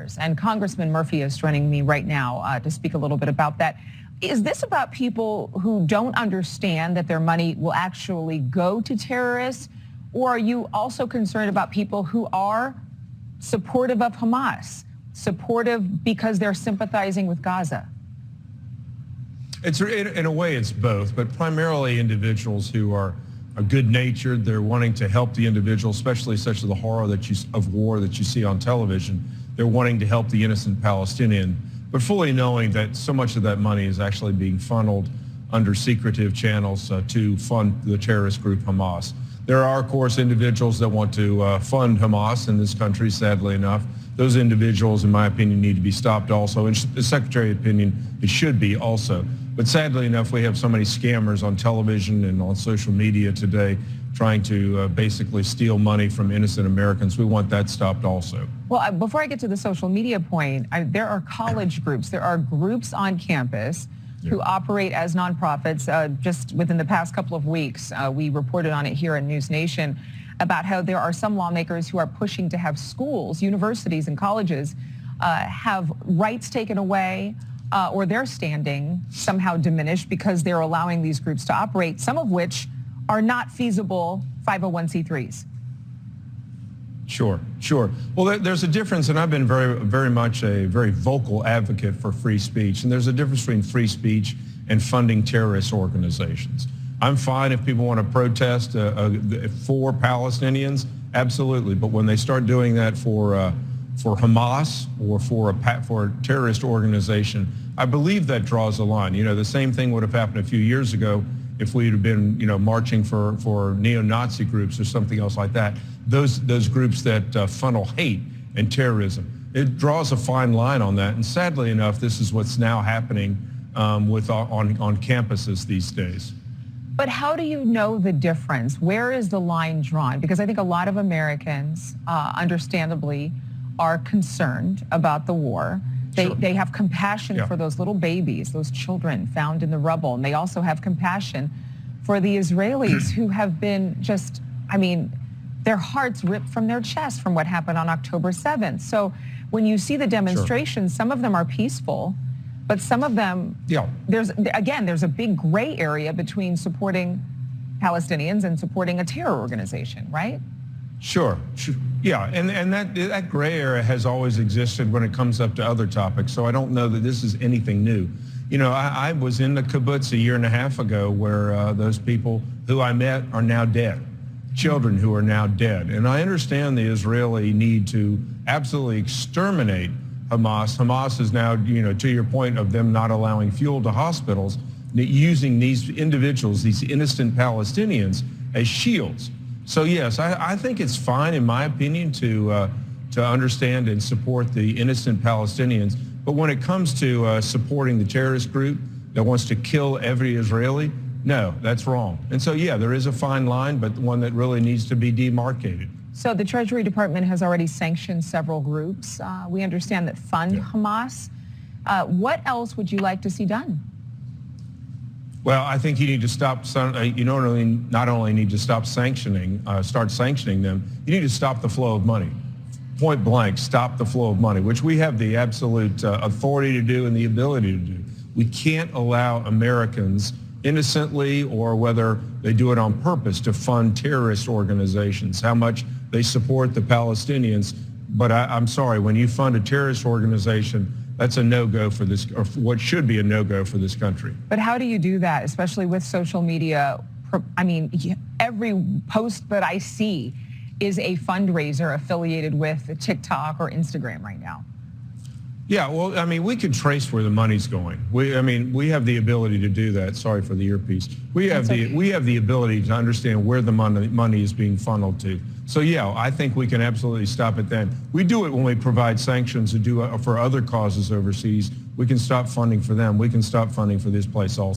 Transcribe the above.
wars. And Congressman Murphy is joining me right now to speak a little bit about that. Is this about people who don't understand that their money will actually go to terrorists? Or are you also concerned about people who are supportive of Hamas, supportive because they're sympathizing with Gaza? In a way, it's both, but primarily individuals who are good-natured. They're wanting to help the individual, especially such as the horror of war that you see on television. They're wanting to help the innocent Palestinian, but fully knowing that so much of that money is actually being funneled under secretive channels to fund the terrorist group Hamas. There are, of course, individuals that want to fund Hamas in this country, sadly enough. Those individuals, in my opinion, need to be stopped also. In the Secretary's opinion, it should be also. But sadly enough, we have so many scammers on television and on social media today trying to basically steal money from innocent Americans. We want that stopped also. Well, before I get to the social media point, there are college groups. There are groups on campus who operate as nonprofits. Just within the past couple of weeks, we reported on it here in NewsNation about how there are some lawmakers who are pushing to have schools, universities, and colleges have rights taken away or their standing somehow diminished because they're allowing these groups to operate, some of which are not feasible 501c3s. Sure. Well, there's a difference, and I've been very much a very vocal advocate for free speech, and there's a difference between free speech and funding terrorist organizations. I'm fine if people want to protest for Palestinians, absolutely, but when they start doing that for Hamas or for a terrorist organization, I believe that draws a line. You know, the same thing would have happened a few years ago if we'd have been, marching for neo-Nazi groups or something else like that. Those groups that funnel hate and terrorism. It draws a fine line on that, and sadly enough, this is what's now happening on campuses these days. But how do you know the difference? Where is the line drawn? Because I think a lot of Americans, understandably, are concerned about the war. They have compassion for those little babies, those children found in the rubble. And they also have compassion for the Israelis who have been just, their hearts ripped from their chest from what happened on October 7th. So when you see the demonstrations, some of them are peaceful, but some of them, there's a big gray area between supporting Palestinians and supporting a terror organization, right? Sure. Yeah, and that gray area has always existed when it comes up to other topics, so I don't know that this is anything new. You know, I was in the kibbutz a year and a half ago where those people who I met are now dead, children who are now dead. And I understand the Israeli need to absolutely exterminate Hamas. Hamas is now, to your point of them not allowing fuel to hospitals, using these individuals, these innocent Palestinians, as shields. So yes, I think it's fine, in my opinion, to understand and support the innocent Palestinians. But when it comes to supporting the terrorist group that wants to kill every Israeli, no, that's wrong. And so, yeah, there is a fine line, but one that really needs to be demarcated. So the Treasury Department has already sanctioned several groups. We understand that fund Hamas. What else would you like to see done? Well, I think you need to stop. You not only need to stop start sanctioning them. You need to stop the flow of money. Point blank, stop the flow of money, which we have the absolute authority to do and the ability to do. We can't allow Americans, innocently or whether they do it on purpose, to fund terrorist organizations. How much they support the Palestinians, but I'm sorry, when you fund a terrorist organization, that's a no-go for this, or what should be a no-go for this country. But how do you do that, especially with social media? Every post that I see is a fundraiser affiliated with TikTok or Instagram right now. Yeah, well, we can trace where the money's going. We have the ability to do that. Sorry for the earpiece. We have the ability to understand where the money is being funneled to. So yeah, I think we can absolutely stop it then. We do it when we provide sanctions to do for other causes overseas. We can stop funding for them. We can stop funding for this place also.